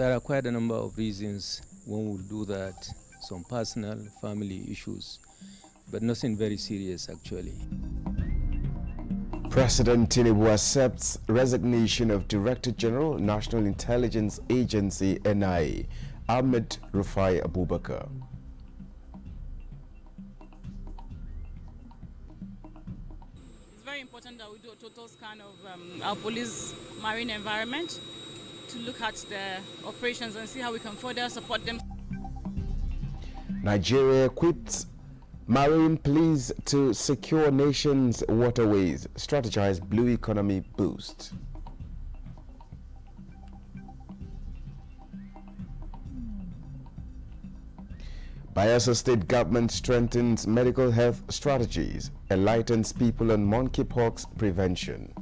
There are quite a number of reasons one will do that, some personal, family issues, but nothing very serious actually. President Tinubu accepts resignation of Director General, National Intelligence Agency (NIA), Ahmed Rufai Abubakar. It's very important that we do a total scan of our police marine environment to look at the operations and see how we can further support them. Nigeria equips marine police to secure nation's waterways, strategize blue economy boost. Bayelsa State Government strengthens medical health strategies, enlightens people on monkeypox prevention.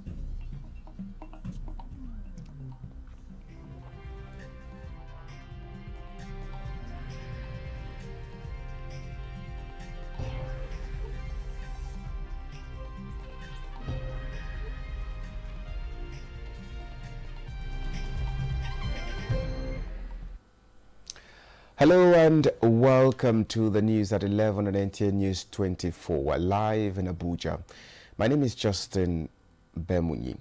Hello and welcome to the news at 11 on NTN News 24. We're live in Abuja. My name is Justin Bemunyi.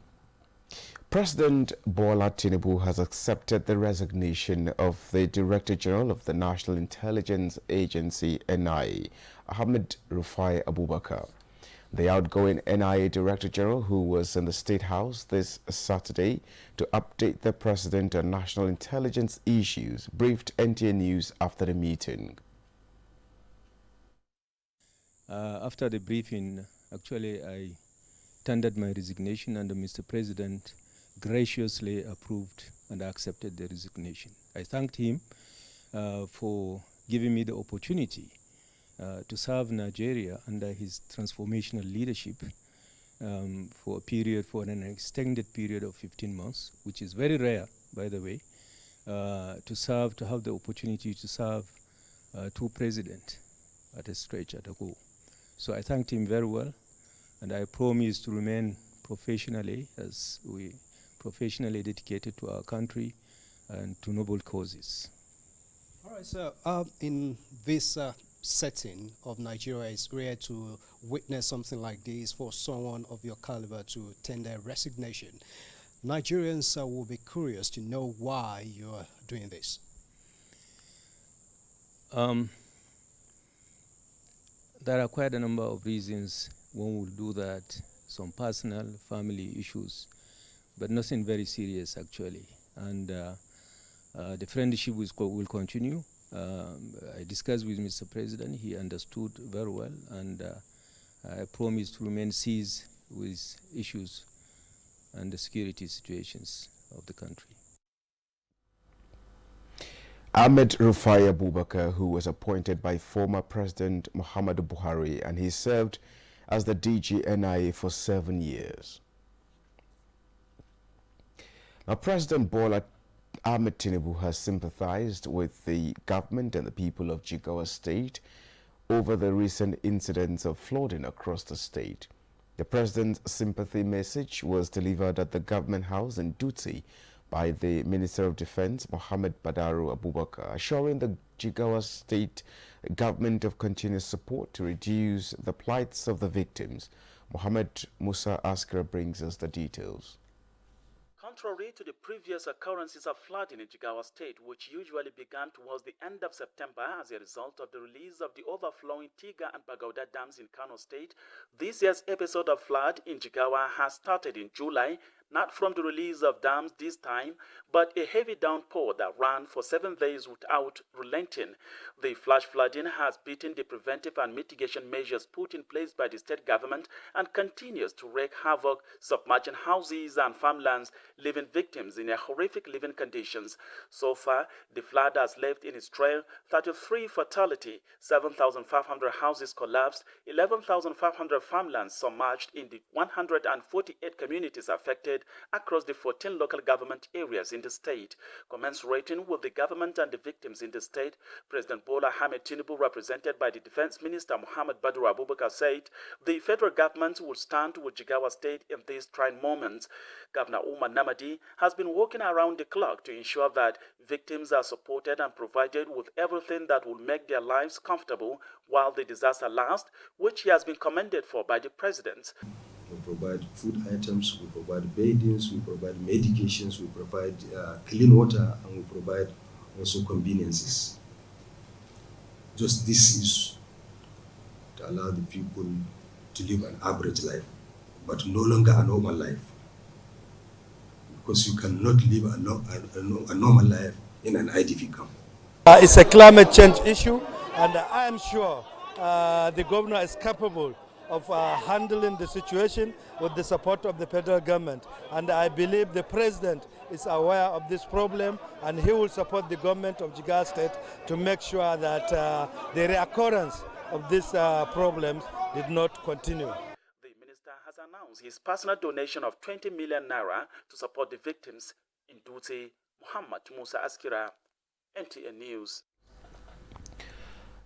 President Bola Tinubu has accepted the resignation of the Director General of the National Intelligence Agency (NIA), Ahmed Rufai Abubakar. The outgoing NIA Director General, who was in the State House this Saturday to update the President on national intelligence issues, briefed NTN News after the meeting. After the briefing, actually I tendered my resignation and Mr. President graciously approved and accepted the resignation. I thanked him for giving me the opportunity to serve Nigeria under his transformational leadership for an extended period of 15 months, which is very rare, by the way, to have the opportunity to serve two presidents at a stretch, at a go. So I thanked him very well, and I promised to remain professionally dedicated to our country and to noble causes. All right, so in this setting of Nigeria, it's rare to witness something like this for someone of your caliber to tender resignation. Nigerians will be curious to know why you're doing this. There are quite a number of reasons one will do that, some personal, family issues, but nothing very serious actually. And the friendship will continue. I discussed with Mr. President. He understood very well, and I promised to remain seized with issues and the security situations of the country. Ahmed Rufai Abubakar, who was appointed by former President Muhammadu Buhari, and he served as the DG NIA for 7 years. Now, President Bola Ahmed Tinubu has sympathized with the government and the people of Jigawa State over the recent incidents of flooding across the state. The president's sympathy message was delivered at the government house in Dutse by the Minister of Defense, Mohammed Badaru Abubakar, assuring the Jigawa State government of continuous support to reduce the plights of the victims. Mohammed Musa Askar brings us the details. Contrary to the previous occurrences of flooding in Jigawa State, which usually began towards the end of September as a result of the release of the overflowing Tiga and Bagauda dams in Kano State, this year's episode of flood in Jigawa has started in July, not from the release of dams this time, but a heavy downpour that ran for 7 days without relenting. The flash flooding has beaten the preventive and mitigation measures put in place by the state government and continues to wreak havoc, submerging houses and farmlands, leaving victims in horrific living conditions. So far, the flood has left in its trail 33 fatality, 7,500 houses collapsed, 11,500 farmlands submerged in the 148 communities affected, implemented across the 14 local government areas in the state. Commensurating with the government and the victims in the state, President Bola Ahmed Tinubu, represented by the Defense Minister Muhammad Badru Abubakar, said the federal government will stand with Jigawa State in these trying moments. Governor Umar Namadi has been working around the clock to ensure that victims are supported and provided with everything that will make their lives comfortable while the disaster lasts, which he has been commended for by the president. We provide food items, we provide bathings, we provide medications, we provide clean water, and we provide also conveniences. Just this is to allow the people to live an average life, but no longer a normal life. Because you cannot live a normal life in an IDP camp. It's a climate change issue, and I am sure the governor is capable of handling the situation with the support of the federal government. And I believe the president is aware of this problem, and he will support the government of Jigawa State to make sure that the reoccurrence of these problems did not continue. The minister has announced his personal donation of 20 million naira to support the victims in Dutse. Muhammad Musa Askira, NTN News.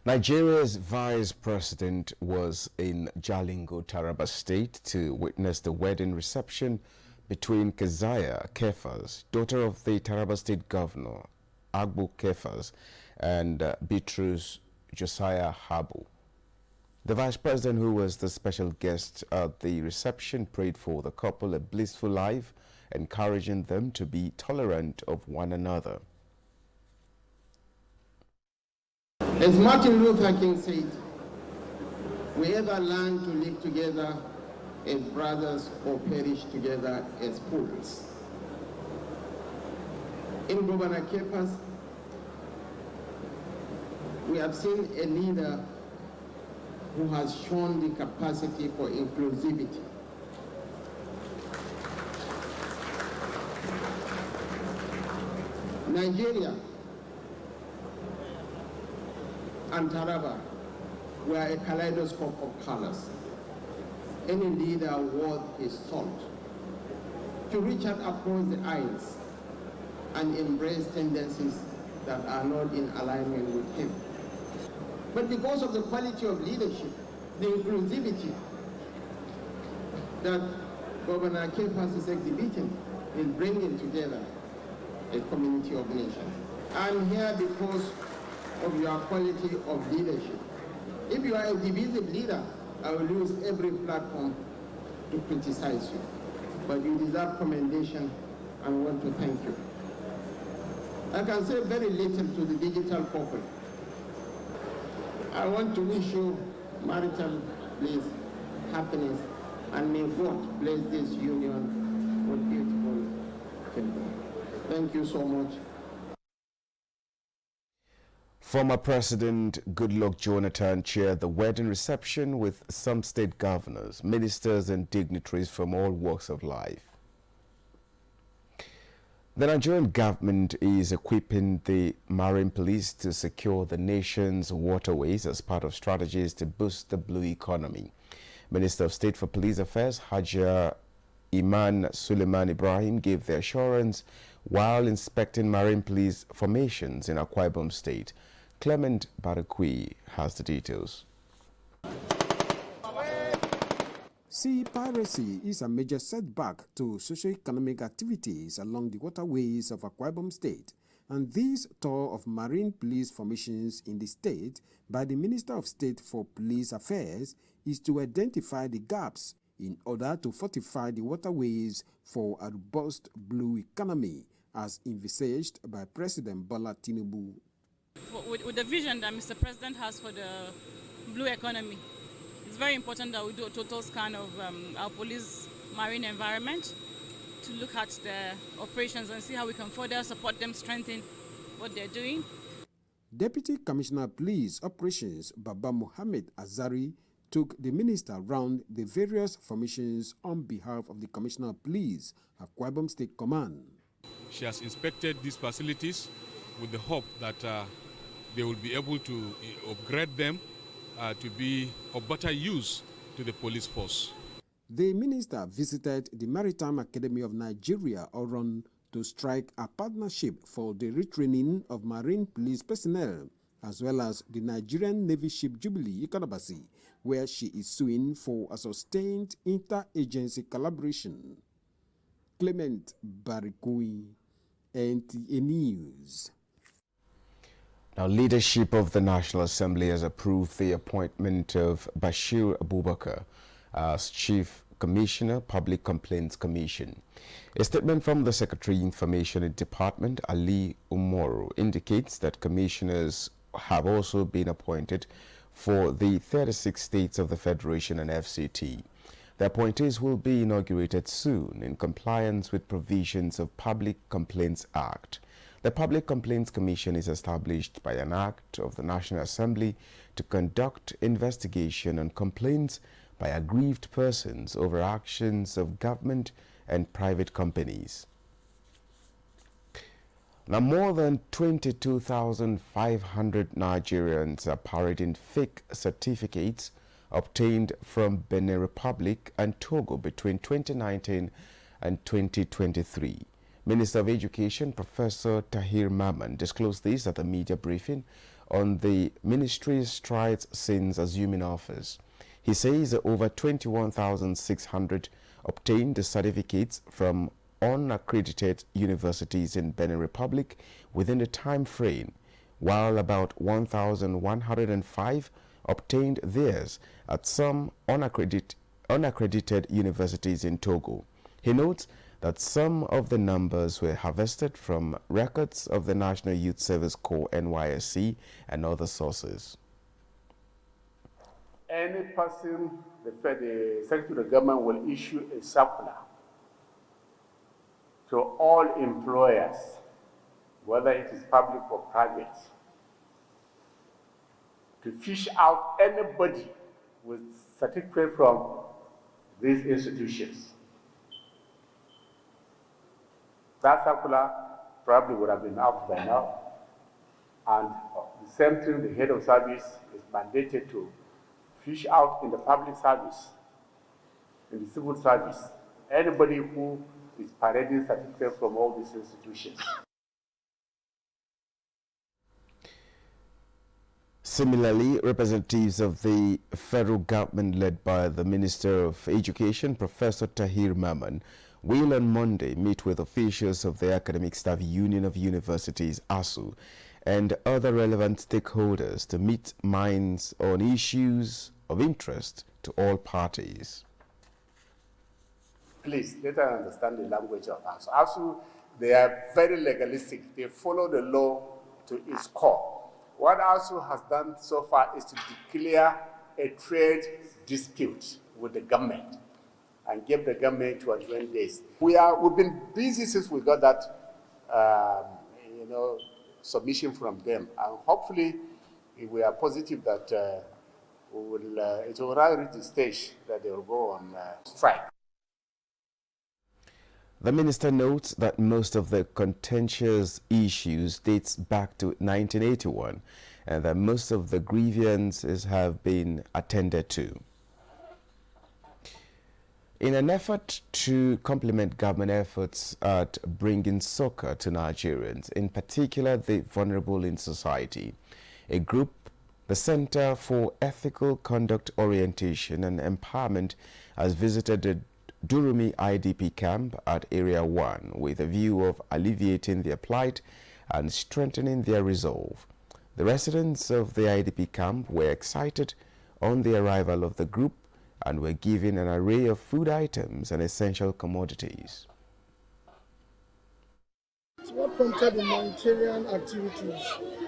Nigeria's vice president was in Jalingo, Taraba State, to witness the wedding reception between Keziah Kefas, daughter of the Taraba State Governor, Agbo Kefas, and Beatrice Josiah Habu. The vice president, who was the special guest at the reception, prayed for the couple a blissful life, encouraging them to be tolerant of one another. As Martin Luther King said, we either learn to live together as brothers or perish together as fools. In Governor Kefas, we have seen a leader who has shown the capacity for inclusivity. Nigeria and Taraba were a kaleidoscope of colors. Any leader worth his salt to reach out across the aisles and embrace tendencies that are not in alignment with him. But because of the quality of leadership, the inclusivity that Governor Kefas is exhibiting is bringing together a community of nations. I'm here because of your quality of leadership. If you are a divisive leader, I will use every platform to criticize you. But you deserve commendation and want to thank you. I can say very little to the digital couple. I want to wish you marital bliss, happiness, and may God bless this union with beautiful children. Thank you so much. Former President Goodluck Jonathan chaired the wedding reception with some state governors, ministers, and dignitaries from all walks of life. The Nigerian government is equipping the marine police to secure the nation's waterways as part of strategies to boost the blue economy. Minister of State for Police Affairs, Hajia Iman Suleiman Ibrahim, gave the assurance while inspecting marine police formations in Akwa Ibom State. Clement Barakwi has the details. Sea piracy is a major setback to socio-economic activities along the waterways of Akwa Ibom State, and this tour of marine police formations in the state by the Minister of State for Police Affairs is to identify the gaps in order to fortify the waterways for a robust blue economy, as envisaged by President Bola Tinubu. With the vision that Mr. President has for the blue economy, it's very important that we do a total scan of our police marine environment to look at their operations and see how we can further support them, strengthen what they're doing. Deputy Commissioner of Police Operations Baba Mohammed Azari took the minister around the various formations on behalf of the Commissioner of Police, Akwa Ibom State Command. She has inspected these facilities with the hope that they will be able to upgrade them to be of better use to the police force. The minister visited the Maritime Academy of Nigeria, Oron, to strike a partnership for the retraining of marine police personnel, as well as the Nigerian Navy ship Jubilee Ikonabasi, where she is suing for a sustained inter-agency collaboration. Clement Barikui, NTA News. Now, leadership of the National Assembly has approved the appointment of Bashir Abubakar as Chief Commissioner, Public Complaints Commission. A statement from the Secretary Information Department, Ali Umoru, indicates that commissioners have also been appointed for the 36 states of the Federation and FCT. The appointees will be inaugurated soon in compliance with provisions of Public Complaints Act. The Public Complaints Commission is established by an act of the National Assembly to conduct investigation on complaints by aggrieved persons over actions of government and private companies. Now, more than 22,500 Nigerians are parading fake certificates obtained from Benin Republic and Togo between 2019 and 2023. Minister of Education, Professor Tahir Maman, disclosed this at a media briefing on the ministry's strides since assuming office. He says over 21,600 obtained the certificates from unaccredited universities in Benin Republic within the time frame, while about 1,105 obtained theirs at some unaccredited universities in Togo. He notes that some of the numbers were harvested from records of the National Youth Service Corps, NYSC, and other sources. Any person, the Secretary of the Government will issue a circular to all employers, whether it is public or private, to fish out anybody with certificate from these institutions. That circular probably would have been out by now. And the same thing, the head of service is mandated to fish out in the public service, in the civil service, anybody who is parading certificates from all these institutions. Similarly, representatives of the federal government led by the Minister of Education, Professor Tahir Maman, will on Monday meet with officials of the Academic Staff Union of Universities, ASU, and other relevant stakeholders to meet minds on issues of interest to all parties. Please, let us understand the language of ASU. ASU, they are very legalistic. They follow the law to its core. What ASU has done so far is to declare a trade dispute with the government and give the government 21 days. We've been busy since we got that, submission from them, and hopefully we are positive that it will reach the stage that they will go on strike. The minister notes that most of the contentious issues dates back to 1981 and that most of the grievances have been attended to. In an effort to complement government efforts at bringing soccer to Nigerians, in particular the vulnerable in society, a group, the Center for Ethical Conduct Orientation and Empowerment, has visited the Durumi IDP camp at Area 1 with a view of alleviating their plight and strengthening their resolve. The residents of the IDP camp were excited on the arrival of the group and were given an array of food items and essential commodities. What prompted the humanitarian activities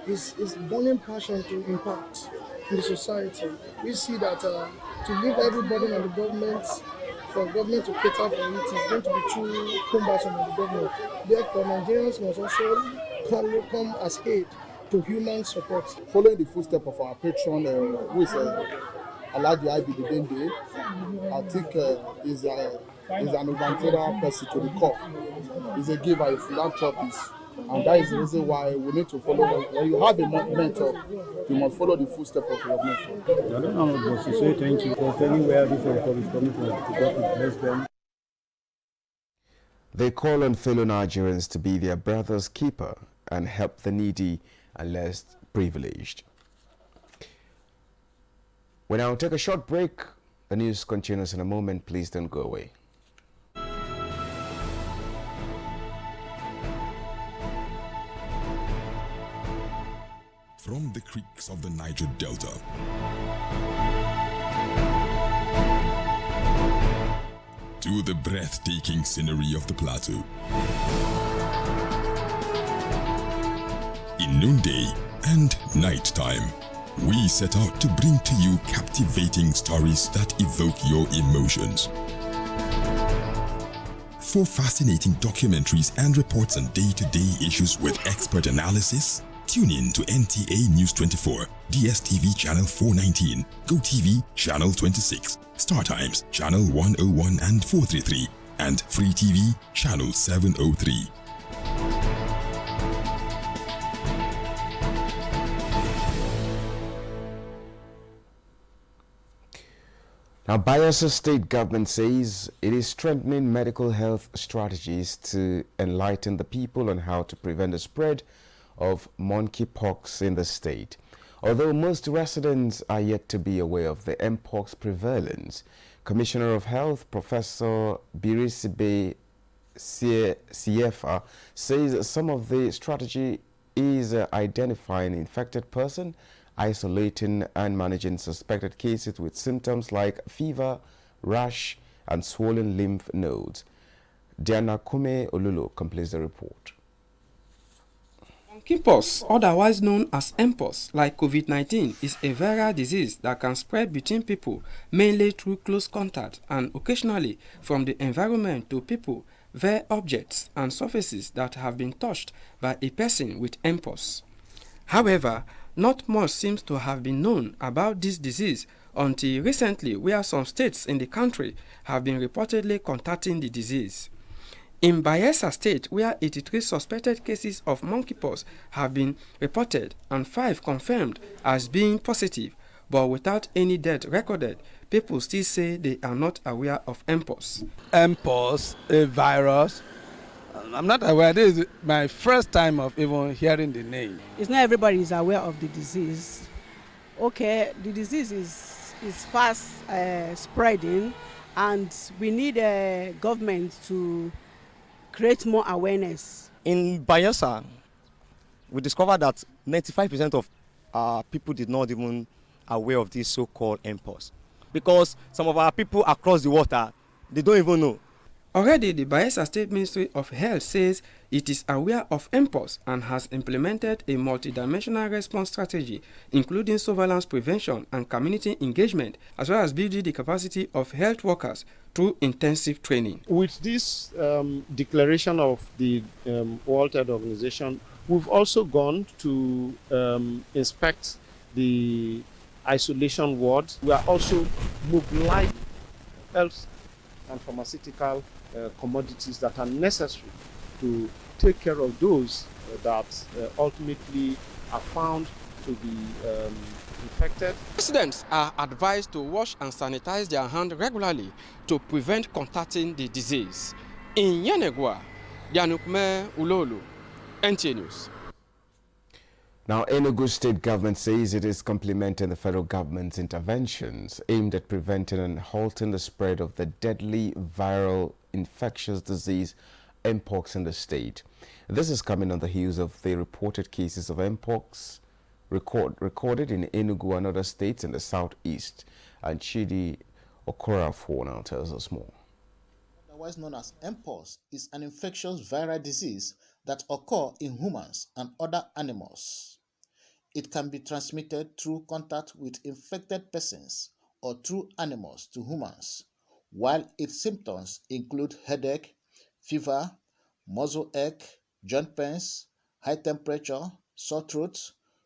is burning passion to impact in the society. We see that to leave everybody on the government, for government to cater for it, is going to be too cumbersome on the government. Therefore, Nigerians must also come as aid to human support. Following the footsteps of our patron, who is Alhaji Ibe Dende, I think is an humanitarian person to the core. He's a giver, a philanthropist, And that is the reason why we need to follow. When you have a mentor, you must follow the footsteps of your mentor. I don't know how much to say thank you, because anywhere this report is coming from, God will bless them. They call on fellow Nigerians to be their brother's keeper and help the needy and less privileged. We now take a short break. The news continues in a moment. Please don't go away. From the creeks of the Niger Delta to the breathtaking scenery of the plateau, in noonday and nighttime, we set out to bring to you captivating stories that evoke your emotions. For fascinating documentaries and reports on day-to-day issues with expert analysis, tune in to NTA News 24, DSTV Channel 419, GoTV Channel 26, StarTimes Channel 101 and 433, and Free TV Channel 703. Now, Bayelsa State government says it is strengthening medical health strategies to enlighten the people on how to prevent the spread of monkeypox in the state. Although most residents are yet to be aware of the mpox prevalence, Commissioner of Health Professor Birisibe Siefa says some of the strategy is identifying infected person, isolating and managing suspected cases with symptoms like fever, rash, and swollen lymph nodes. Diana Kume Olulo completes the report. Monkeypox, otherwise known as mpox, like COVID-19, is a viral disease that can spread between people, mainly through close contact and occasionally from the environment to people via objects and surfaces that have been touched by a person with mpox. However, not much seems to have been known about this disease until recently, where some states in the country have been reportedly contacting the disease. In Bayelsa State, where 83 suspected cases of monkeypox have been reported and 5 confirmed as being positive, but without any death recorded, people still say they are not aware of mpox. Mpox, a virus. I'm not aware. This is my first time of even hearing the name. It's not everybody is aware of the disease. Okay, the disease is fast spreading, and we need a government to create more awareness. In Bayelsa, we discovered that 95% of people did not even aware of this so-called mpox, because some of our people across the water, they don't even know. Already, the Bayelsa State Ministry of Health says it is aware of mpox and has implemented a multidimensional response strategy, including surveillance prevention and community engagement, as well as building the capacity of health workers through intensive training. With this declaration of the World Health Organization, we've also gone to inspect the isolation ward. We are also mobilizing health and pharmaceutical commodities that are necessary to take care of those that ultimately are found to be infected. Residents are advised to wash and sanitize their hands regularly to prevent contacting the disease. In Yanegwa, Dianukme Ulolu, NTA News. Now, Enugu State government says it is complementing the federal government's interventions aimed at preventing and halting the spread of the deadly viral infectious disease mpox in the state. This is coming on the heels of the reported cases of mpox recorded in Enugu and other states in the southeast. And Chidi Okorafor now tells us more. Otherwise known as mpox, is an infectious viral disease that occur in humans and other animals. It can be transmitted through contact with infected persons or through animals to humans, while its symptoms include headache, fever, muscle ache, joint pains, high temperature, sore throat,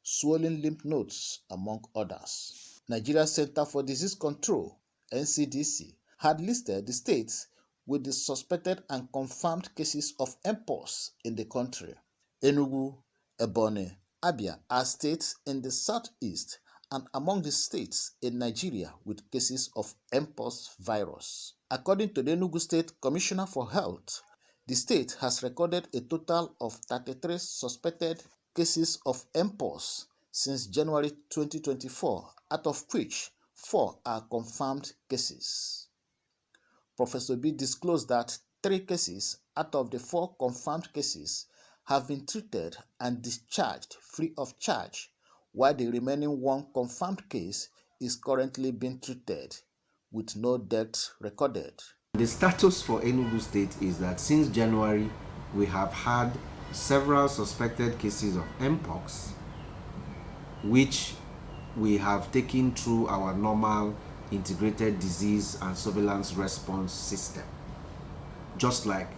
swollen lymph nodes, among others. Nigeria Center for Disease Control, NCDC, had listed the states with the suspected and confirmed cases of mpox in the country. Enugu, Ebonyi, Abia are states in the southeast and among the states in Nigeria with cases of Mpox virus. According to the Enugu State Commissioner for Health, the state has recorded a total of 33 suspected cases of Mpox since January 2024, out of which 4 are confirmed cases. Professor B disclosed that 3 cases out of the 4 confirmed cases have been treated and discharged free of charge, while the remaining 1 confirmed case is currently being treated with no death recorded. The status for Enugu State is that since January, we have had several suspected cases of Mpox, which we have taken through our normal integrated disease and surveillance response system, just like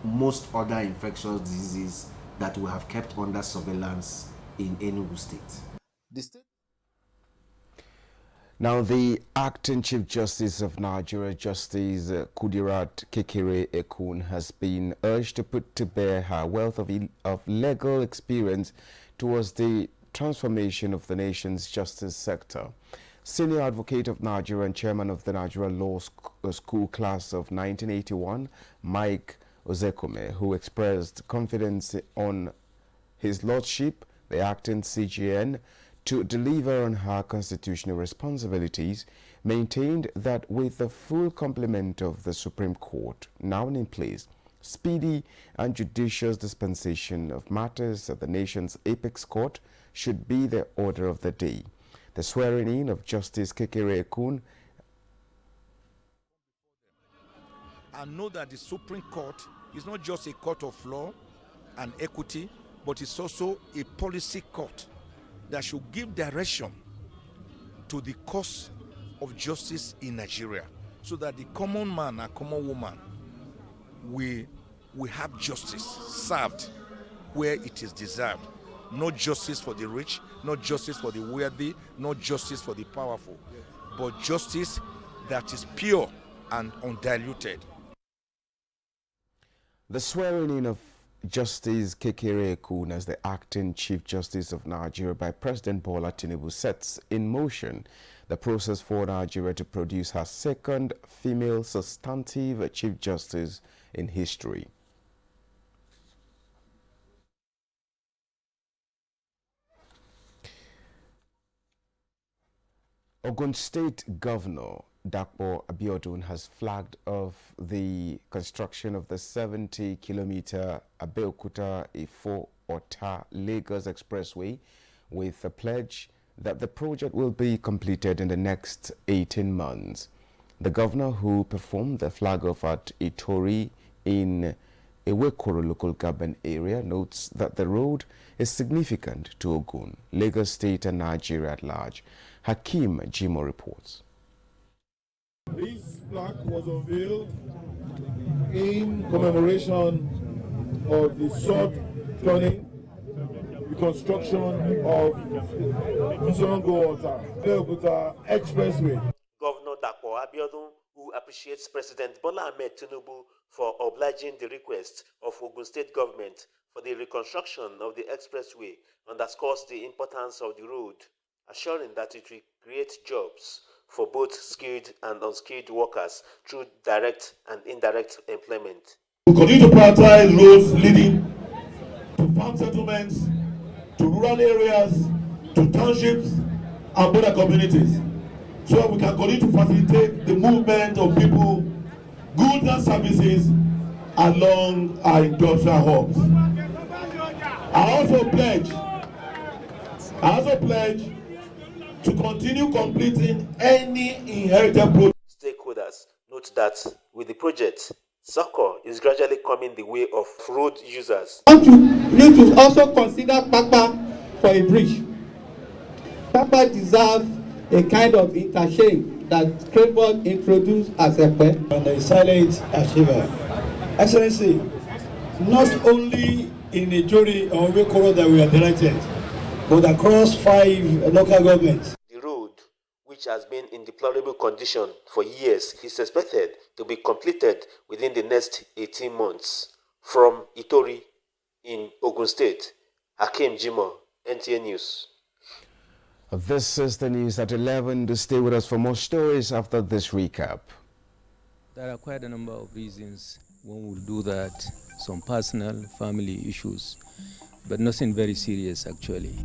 most other infectious diseases that we have kept under surveillance in Enugu State. Now, the acting Chief Justice of Nigeria, Justice Kudirat Kekere-Ekun, has been urged to put to bear her wealth of legal experience towards the transformation of the nation's justice sector. Senior Advocate of Nigeria and Chairman of the Nigeria Law School Class of 1981, Mike Ozekome, who expressed confidence on his lordship, the acting CJN, to deliver on her constitutional responsibilities, maintained that with the full complement of the Supreme Court now in place, speedy and judicious dispensation of matters at the nation's apex court should be the order of the day. The swearing-in of Justice Kekere-Ekun and know that the Supreme Court is not just a court of law and equity, but it's also a policy court that should give direction to the cause of justice in Nigeria, so that the common man and common woman will have justice served where it is deserved. Not justice for the rich, not justice for the wealthy, not justice for the powerful, but justice that is pure and undiluted. The swearing-in of Justice Kekere-Ekun as the acting Chief Justice of Nigeria by President Bola Tinubu sets in motion the process for Nigeria to produce her second female substantive Chief Justice in history. Ogun State Governor Dapo Abiodun has flagged off the construction of the 70-kilometer Abeokuta-Ifo-Ota Lagos Expressway with a pledge that the project will be completed in the next 18 months. The governor, who performed the flag off at Itori in Ewekoro local government area, notes that the road is significant to Ogun, Lagos State and Nigeria at large. Hakeem Jimo reports. This plaque was unveiled in commemoration of the sword turning, the construction of Zongo-Ota Expressway. Governor Dapo Abiodun, who appreciates President Bola Ahmed Tinubu for obliging the request of Ogun State government for the reconstruction of the expressway, underscores the importance of the road, assuring that it will create jobs for both skilled and unskilled workers through direct and indirect employment. We continue to prioritize roads leading to farm settlements, to rural areas, to townships and border communities, so that we can continue to facilitate the movement of people, goods and services along our industrial hubs. I also pledge to continue completing any inherited project. Stakeholders note that with the project, succor is gradually coming the way of road users. You need to also consider Papa for a bridge. Papa deserves a kind of interchange that Craven introduced as a pet. And a silent achiever. Excellency, not only in Ijori or Ewekoro that we are directed, but across 5 local governments. The road, which has been in deplorable condition for years, is expected to be completed within the next 18 months from Itori in Ogun State. Hakeem Jimo, NTA News. This is the news at 11. To stay with us for more stories after this recap. There are quite a number of reasons one will do that. Some personal, family issues, but nothing very serious actually.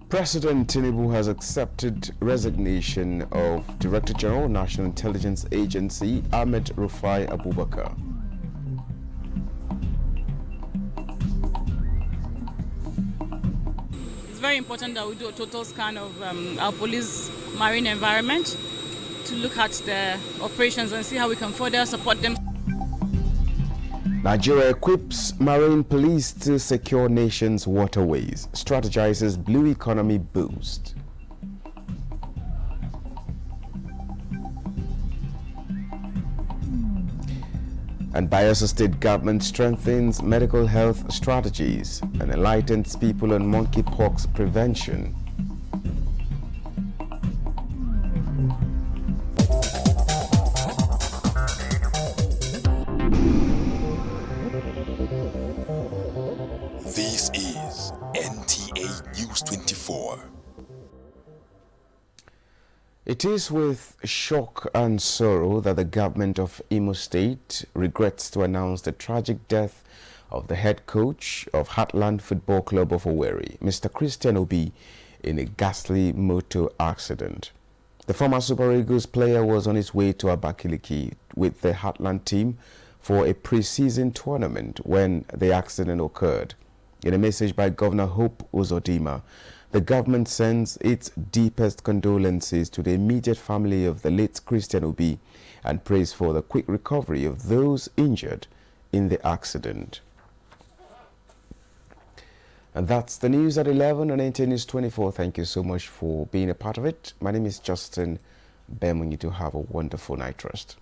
President Tinubu has accepted resignation of Director General National Intelligence Agency Ahmed Rufai Abubakar. It's very important that we do a total scan of our police marine environment to look at the operations and see how we can further support them. Nigeria equips marine police to secure nation's waterways, strategizes blue economy boost. And Bayelsa State government strengthens medical health strategies and enlightens people on monkeypox prevention. This is NTA News 24. It is with shock and sorrow that the government of Imo State regrets to announce the tragic death of the head coach of Heartland Football Club of Owerri, Mr. Christian Obi, in a ghastly motor accident. The former Super Eagles player was on his way to Abakaliki with the Heartland team for a pre-season tournament when the accident occurred. In a message by Governor Hope Uzodimma, the government sends its deepest condolences to the immediate family of the late Christian Obi and prays for the quick recovery of those injured in the accident. And that's the news at 11 on NTA News 24. Thank you so much for being a part of it. My name is Justin Bemunyi. To have a wonderful night rest.